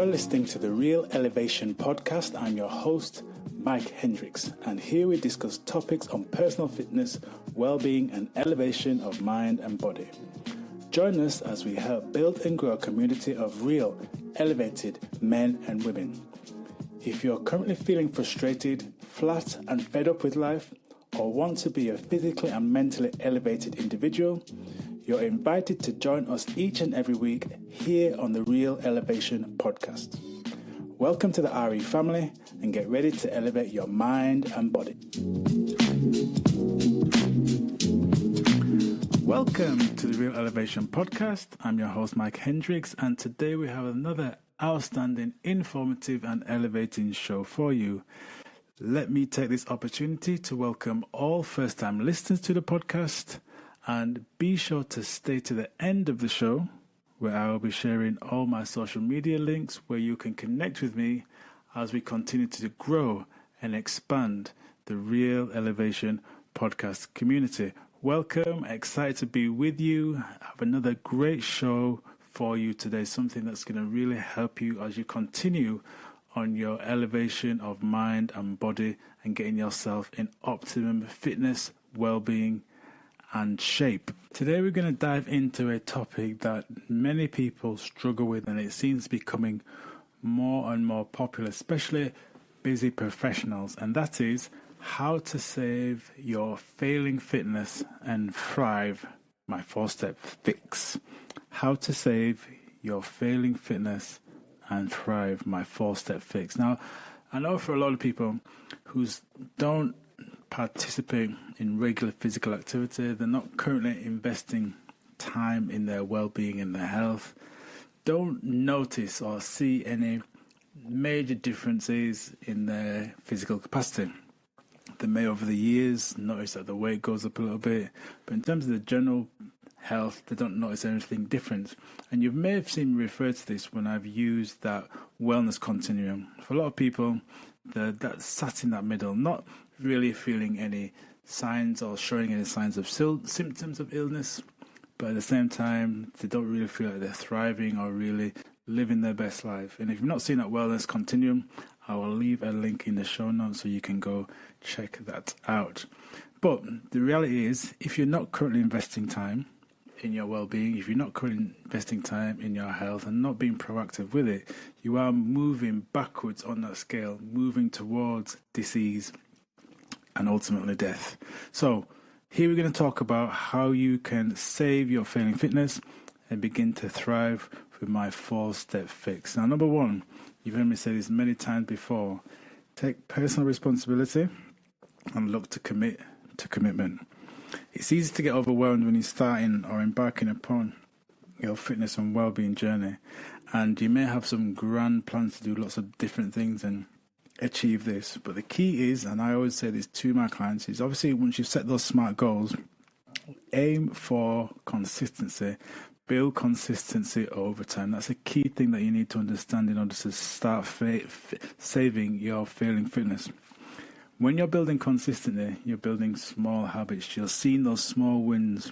You're listening to the Real Elevation podcast. I'm your host, Mike Hendricks, and here we discuss topics on personal fitness, well-being, and elevation of mind and body. Join us as we help build and grow a community of real, elevated men and women. If you're currently feeling frustrated, flat, and fed up with life, or want to be a physically and mentally elevated individual, you're invited to join us each and every week here on the Real Elevation podcast. Welcome to the RE family and get ready to elevate your mind and body. Welcome to the Real Elevation podcast. I'm your host, Mike Hendricks, and today we have another outstanding, informative, and elevating show for you. Let me take this opportunity to welcome all first-time listeners to the podcast. And be sure to stay to the end of the show, where I will be sharing all my social media links where you can connect with me as we continue to grow and expand the Real Elevation podcast community. Welcome, excited to be with you. I have another great show for you today, something that's going to really help you as you continue on your elevation of mind and body and getting yourself in optimum fitness, well-being, and shape. Today we're going to dive into a topic that many people struggle with, and it seems becoming more and more popular, especially busy professionals, and that is how to save your failing fitness and thrive, my 4-step fix. How to save your failing fitness and thrive, my 4-step fix. Now, I know for a lot of people who don't participate in regular physical activity, they're not currently investing time in their well-being and their health, don't notice or see any major differences in their physical capacity. They may over the years notice that the weight goes up a little bit, but in terms of the general health, they don't notice anything different. And you may have seen me refer to this when I've used that wellness continuum. For a lot of people, that sat in that middle, not really feeling any signs or showing any signs of symptoms of illness, but at the same time, they don't really feel like they're thriving or really living their best life. And if you've not seen that wellness continuum, I will leave a link in the show notes so you can go check that out. But the reality is, if you're not currently investing time in your well-being, if you're not currently investing time in your health and not being proactive with it, you are moving backwards on that scale, moving towards disease and ultimately death. So here we're going to talk about how you can save your failing fitness and begin to thrive with my 4-step fix. Now, number one, you've heard me say this many times before, take personal responsibility and look to commit to commitment. It's easy to get overwhelmed when you're starting or embarking upon your fitness and well-being journey, and you may have some grand plans to do lots of different things and achieve this. But the key is, and I always say this to my clients, is obviously once you've set those SMART goals, aim for consistency. Build consistency over time. That's a key thing that you need to understand in order to start saving your failing fitness. When you're building consistently, you're building small habits. You're seeing those small wins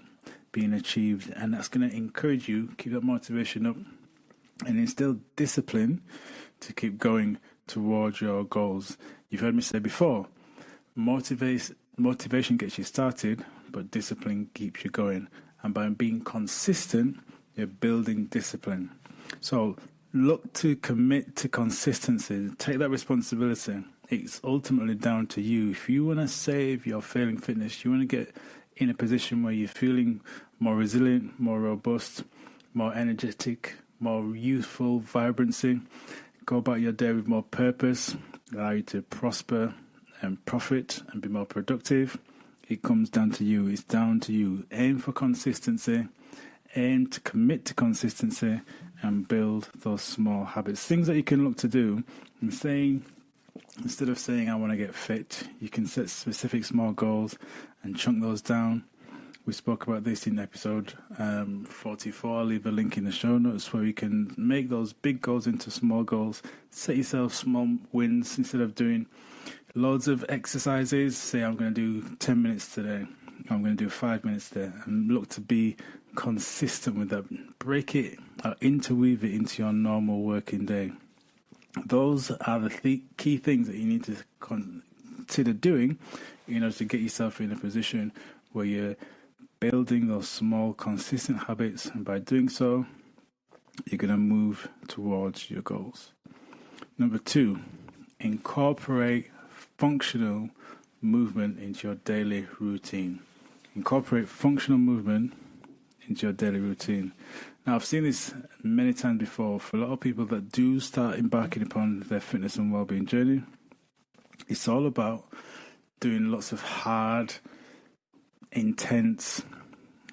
being achieved, and that's going to encourage you, keep that motivation up, and instill discipline to keep going towards your goals. You've heard me say before, motivation gets you started, but discipline keeps you going. And by being consistent, you're building discipline. So look to commit to consistency. Take that responsibility. It's ultimately down to you. If you want to save your failing fitness, you want to get in a position where you're feeling more resilient, more robust, more energetic, more youthful, vibrancy, go about your day with more purpose, allow you to prosper and profit and be more productive. It comes down to you. It's down to you. Aim for consistency. Aim to commit to consistency and build those small habits. Things that you can look to do. Instead of saying, I want to get fit, you can set specific small goals and chunk those down. We spoke about this in episode 44. I'll leave a link in the show notes where you can make those big goals into small goals. Set yourself small wins instead of doing loads of exercises. Say, I'm going to do 10 minutes today. I'm going to do 5 minutes today. And look to be consistent with that. Break it, interweave it into your normal working day. Those are the key things that you need to consider doing in order to get yourself in a position where you're building those small, consistent habits. And by doing so, you're going to move towards your goals. Number 2, incorporate functional movement into your daily routine. Incorporate functional movement into your daily routine. Now, I've seen this many times before. For a lot of people that do start embarking upon their fitness and well-being journey, it's all about doing lots of hard, intense,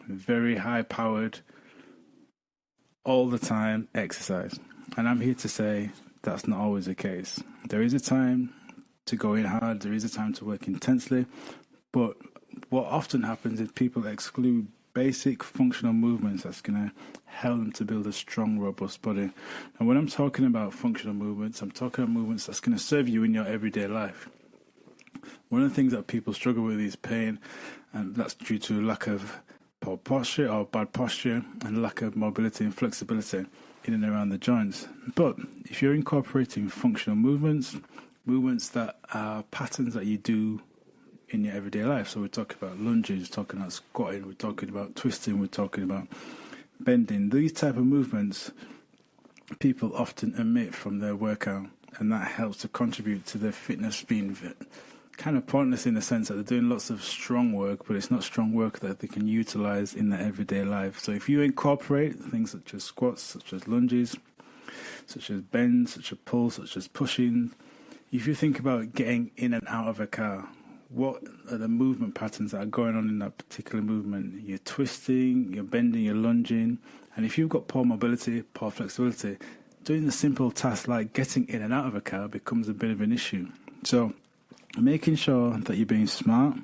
very high-powered, all the time exercise. And I'm here to say that's not always the case. There is a time to go in hard, there is a time to work intensely, but what often happens is people exclude basic functional movements that's going to help them to build a strong, robust body. And when I'm talking about functional movements, I'm talking about movements that's going to serve you in your everyday life. One of the things that people struggle with is pain, and that's due to lack of poor posture or bad posture and lack of mobility and flexibility in and around the joints. But if you're incorporating functional movements that are patterns that you do in your everyday life, so we're talking about lunges, we're talking about squatting, we're talking about twisting, we're talking about bending, these type of movements people often omit from their workout, and that helps to contribute to their fitness being kind of pointless in the sense that they're doing lots of strong work, but it's not strong work that they can utilize in their everyday life. So if you incorporate things such as squats, such as lunges, such as bends, such as pulls, such as pushing, if you think about getting in and out of a car, what are the movement patterns that are going on in that particular movement? You're twisting, you're bending, you're lunging, and if you've got poor mobility, poor flexibility, doing a simple task like getting in and out of a car becomes a bit of an issue. So making sure that you're being smart,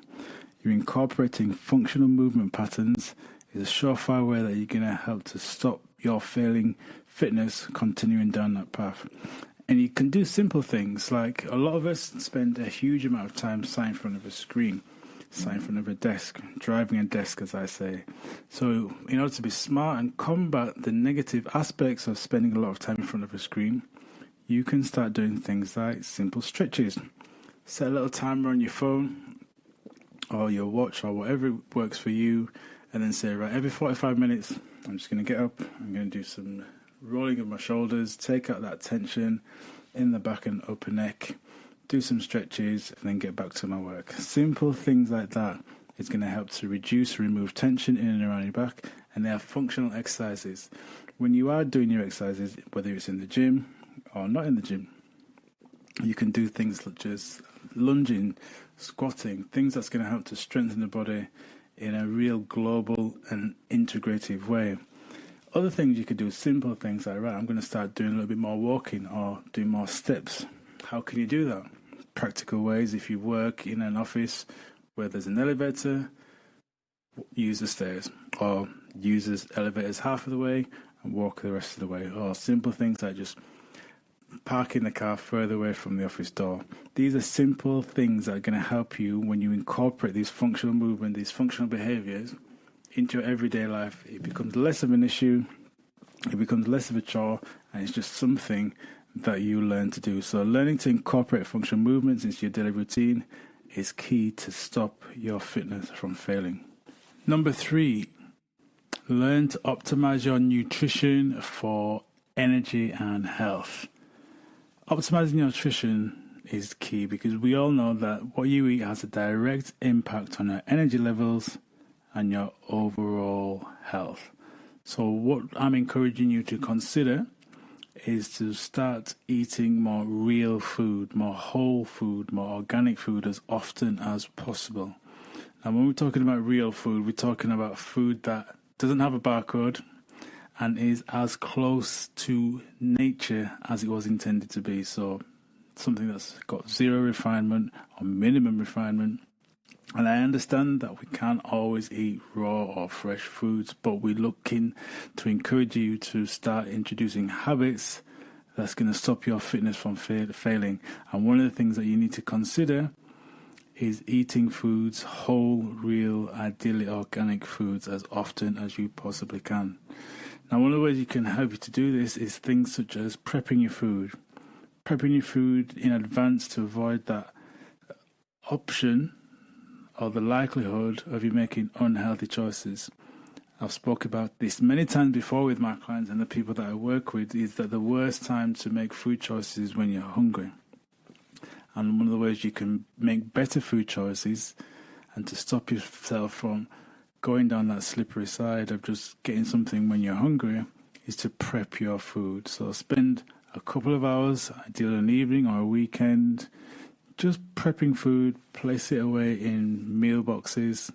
you're incorporating functional movement patterns is a surefire way that you're going to help to stop your failing fitness continuing down that path. And you can do simple things like a lot of us spend a huge amount of time sat in front of a screen, sat in front of a desk, driving a desk, as I say. So in order to be smart and combat the negative aspects of spending a lot of time in front of a screen, you can start doing things like simple stretches. Set a little timer on your phone or your watch or whatever works for you, and then say, right, every 45 minutes, I'm just going to get up, I'm going to do some rolling of my shoulders, take out that tension in the back and upper neck, do some stretches, and then get back to my work. Simple things like that is going to help to reduce, remove tension in and around your back, and they are functional exercises. When you are doing your exercises, whether it's in the gym or not in the gym, you can do things such as lunging, squatting, things that's going to help to strengthen the body in a real global and integrative way. Other things you could do, simple things like, right, I'm going to start doing a little bit more walking or doing more steps. How can you do that? Practical ways: if you work in an office where there's an elevator, use the stairs, or use the elevators half of the way and walk the rest of the way. Or simple things like just parking the car further away from the office door. These are simple things that are going to help you when you incorporate these functional movement, these functional behaviors into your everyday life. It becomes less of an issue, it becomes less of a chore, and it's just something that you learn to do. So learning to incorporate functional movements into your daily routine is key to stop your fitness from failing. Number 3, learn to optimize your nutrition for energy and health. Optimizing your nutrition is key because we all know that what you eat has a direct impact on your energy levels and your overall health. So what I'm encouraging you to consider is to start eating more real food, more whole food, more organic food as often as possible. Now, when we're talking about real food, we're talking about food that doesn't have a barcode and is as close to nature as it was intended to be. So something that's got zero refinement or minimum refinement. And I understand that we can't always eat raw or fresh foods, but we're looking to encourage you to start introducing habits that's going to stop your fitness from failing. And one of the things that you need to consider is eating foods, whole, real, ideally organic foods as often as you possibly can. Now, one of the ways you can help you to do this is things such as prepping your food, prepping your food in advance to avoid that option or the likelihood of you making unhealthy choices. I've spoke about this many times before with my clients and the people that I work with, is that the worst time to make food choices is when you're hungry. And one of the ways you can make better food choices and to stop yourself from going down that slippery side of just getting something when you're hungry is to prep your food. So spend a couple of hours, ideally an evening or a weekend, just prepping food, place it away in meal boxes,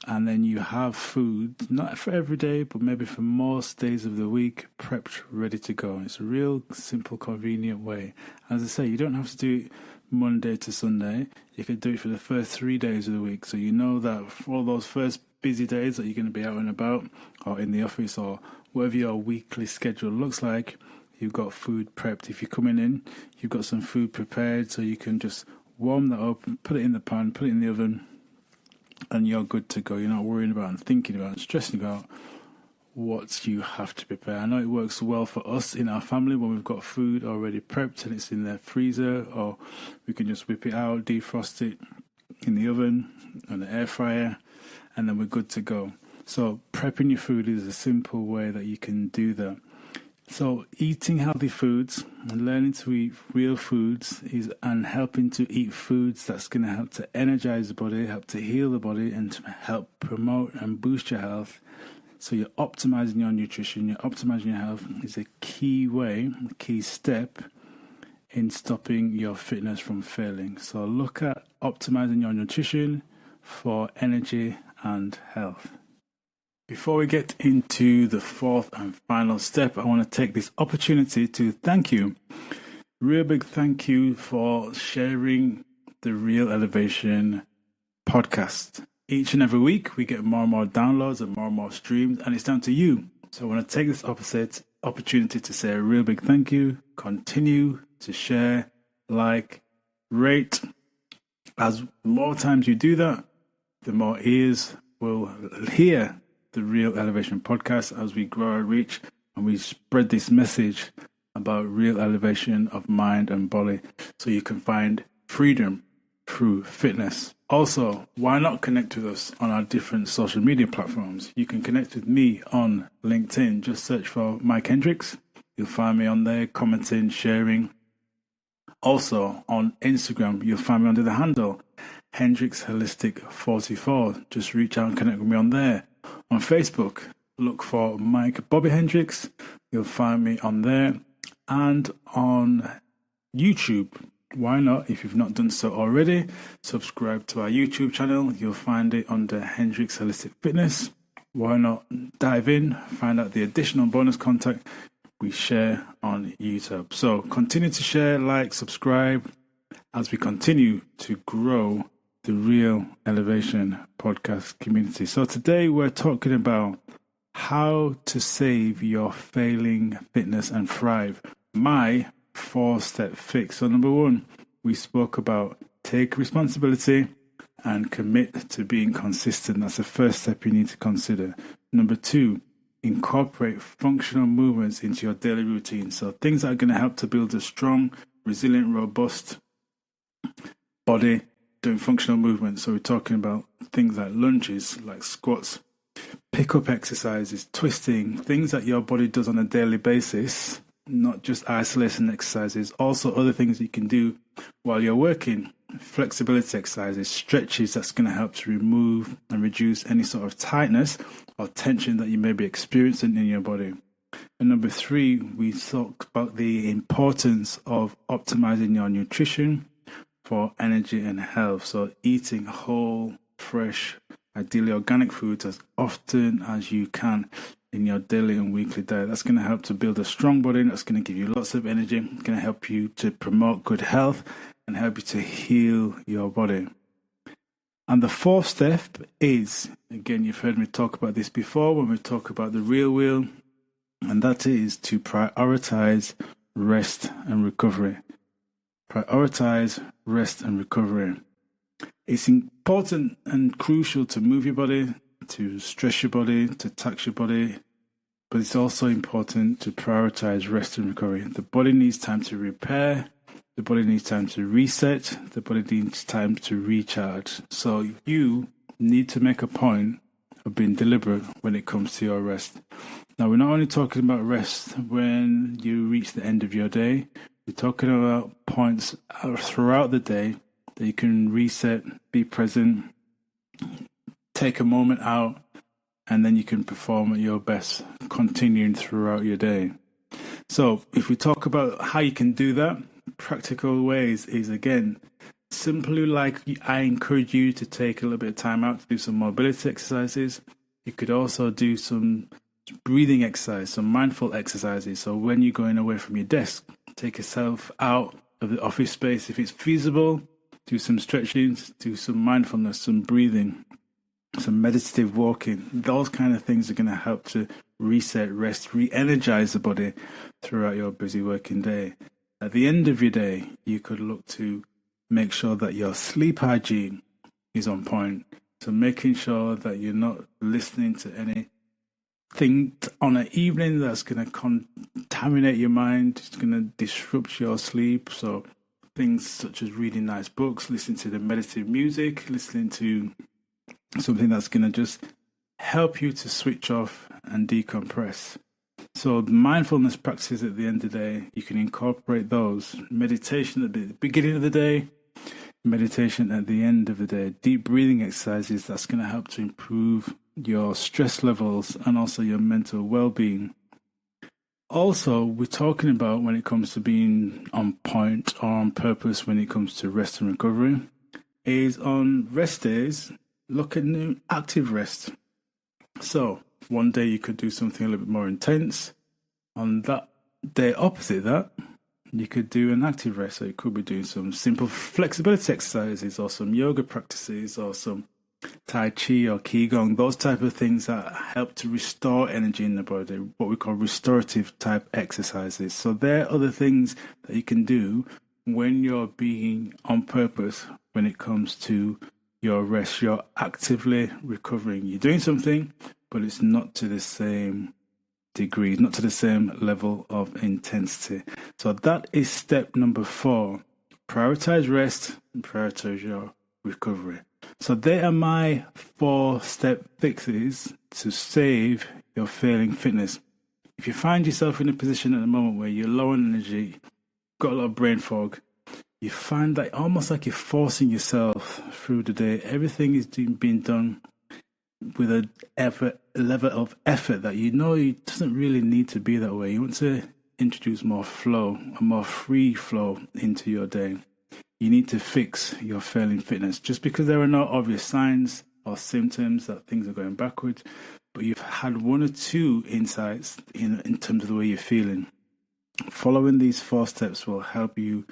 and then you have food, not for every day, but maybe for most days of the week, prepped, ready to go. It's a real simple, convenient way. As I say, you don't have to do it Monday to Sunday. You could do it for the first 3 days of the week. So you know that for all those first busy days that you're going to be out and about or in the office or whatever your weekly schedule looks like, you've got food prepped. If you're coming in, you've got some food prepared so you can just warm that up, put it in the pan, put it in the oven, and you're good to go. You're not worrying about and thinking about and stressing about what you have to prepare. I know it works well for us in our family when we've got food already prepped and it's in the freezer, or we can just whip it out, defrost it in the oven, on the air fryer, and then we're good to go. So prepping your food is a simple way that you can do that. So eating healthy foods and learning to eat real foods and helping to eat foods that's going to help to energize the body, help to heal the body, and to help promote and boost your health. So you're optimizing your nutrition, you're optimizing your health is a key way, a key step in stopping your fitness from failing. So look at optimizing your nutrition for energy and health. Before we get into the fourth and final step, I want to take this opportunity to thank you. Real big thank you for sharing the Real Elevation podcast. Each and every week, we get more and more downloads and more streams, and it's down to you. So I want to take this opportunity to say a real big thank you. Continue to share, like, rate. As more times you do that, the more ears will hear the Real Elevation podcast as we grow our reach and we spread this message about real elevation of mind and body so you can find freedom through fitness. Also, why not connect with us on our different social media platforms? You can connect with me on LinkedIn. Just search for Mike Hendricks. You'll find me on there, commenting, sharing. Also, on Instagram, you'll find me under the handle Hendricks Holistic 44. Just reach out and connect with me on there. On Facebook, look for Mike Bobby Hendricks. You'll find me on there. And on YouTube, why not, if you've not done so already, subscribe to our YouTube channel. You'll find it under Hendricks Holistic Fitness. Why not dive in, find out the additional bonus content we share on YouTube. So continue to share, like, subscribe as we continue to grow the Real Elevation podcast community. So today we're talking about how to save your failing fitness and thrive. My 4-step fix. So number 1, we spoke about take responsibility and commit to being consistent. That's the first step you need to consider. Number 2, incorporate functional movements into your daily routine. So things that are going to help to build a strong, resilient, robust body, doing functional movements. So we're talking about things like lunges, like squats, pick-up exercises, twisting, things that your body does on a daily basis, not just isolation exercises, also other things you can do while you're working, flexibility exercises, stretches that's going to help to remove and reduce any sort of tightness or tension that you may be experiencing in your body. And number 3, we talk about the importance of optimizing your nutrition for energy and health. So eating whole, fresh, ideally organic foods as often as you can in your daily and weekly diet. That's going to help to build a strong body. That's going to give you lots of energy. It's going to help you to promote good health and help you to heal your body. And the 4th step is, again, you've heard me talk about this before when we talk about the real wheel, and that is to prioritize rest and recovery. Prioritize rest and recovery. It's important and crucial to move your body, to stress your body, to tax your body but it's also important to prioritize rest and recovery. The body needs time to repair, the body needs time to reset, the body needs time to recharge. So you need to make a point of being deliberate when it comes to your rest. Now, we're not only talking about rest when you reach the end of your day, we're talking about points throughout the day that you can reset, be present, take a moment out, and then you can perform at your best, continuing throughout your day. So if we talk about how you can do that, practical ways is, again, simply like I encourage you to take a little bit of time out to do some mobility exercises. You could also do some breathing exercise, some mindful exercises. So when you're going away from your desk, take yourself out of the office space. If it's feasible, do some stretching, do some mindfulness, some breathing, some meditative walking. Those kind of things are going to help to reset, rest, re-energize the body throughout your busy working day. At the end of your day, you could look to make sure that your sleep hygiene is on point. So making sure that you're not listening to anything on an evening that's going to contaminate your mind. It's going to disrupt your sleep. So things such as reading nice books, listening to the meditative music, listening to something that's going to just help you to switch off and decompress. So the mindfulness practices at the end of the day, you can incorporate those. Meditation at the beginning of the day, meditation at the end of the day, deep breathing exercises, that's going to help to improve your stress levels and also your mental well-being. Also, we're talking about when it comes to being on point or on purpose when it comes to rest and recovery, is on rest days, look at new active rest. So one day you could do something a little bit more intense. On that day opposite that, you could do an active rest. So you could be doing some simple flexibility exercises or some yoga practices or some Tai Chi or Qigong, those type of things that help to restore energy in the body, what we call restorative type exercises. So there are other things that you can do when you're being on purpose when it comes to your rest. You're actively recovering. You're doing something, but it's not to the same degree, not to the same level of intensity. So that is step number 4. Prioritize rest and prioritize your recovery. So they are my 4-step fixes to save your failing fitness. If you find yourself in a position at the moment where you're low on energy, got a lot of brain fog, you find that almost like you're forcing yourself through the day. Everything is being done with a level of effort that you know it doesn't really need to be that way. You want to introduce more flow, a more free flow into your day. You need to fix your failing fitness. Just because there are no obvious signs or symptoms that things are going backwards, but you've had 1 or 2 insights in terms of the way you're feeling. Following these 4 steps will help you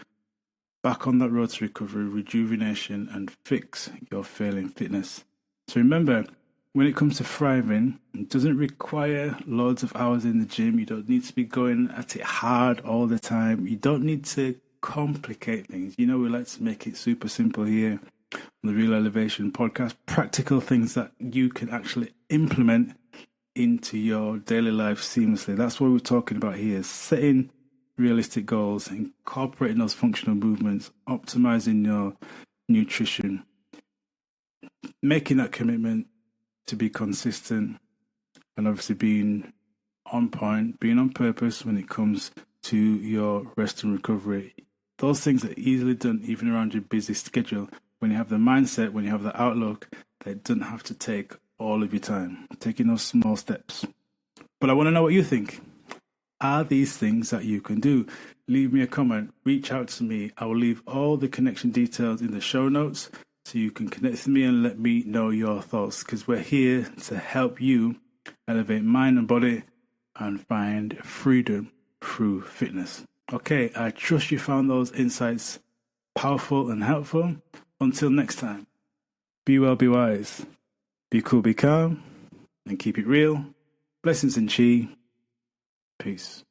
back on that road to recovery, rejuvenation, and fix your failing fitness. So remember, when it comes to thriving, it doesn't require loads of hours in the gym. You don't need to be going at it hard all the time. You don't need to complicate things. You know, we like to make it super simple here on the Real Elevation podcast. Practical things that you can actually implement into your daily life seamlessly. That's what we're talking about here. Setting realistic goals, incorporating those functional movements, optimizing your nutrition, making that commitment to be consistent, and obviously being on point, being on purpose when it comes to your rest and recovery. Those things are easily done even around your busy schedule. When you have the mindset, when you have the outlook, that doesn't have to take all of your time. Taking those small steps. But I want to know what you think. Are these things that you can do? Leave me a comment. Reach out to me. I will leave all the connection details in the show notes so you can connect with me and let me know your thoughts, because we're here to help you elevate mind and body and find freedom through fitness. Okay, I trust you found those insights powerful and helpful. Until next time, be well, be wise, be cool, be calm, and keep it real. Blessings and chi. Peace.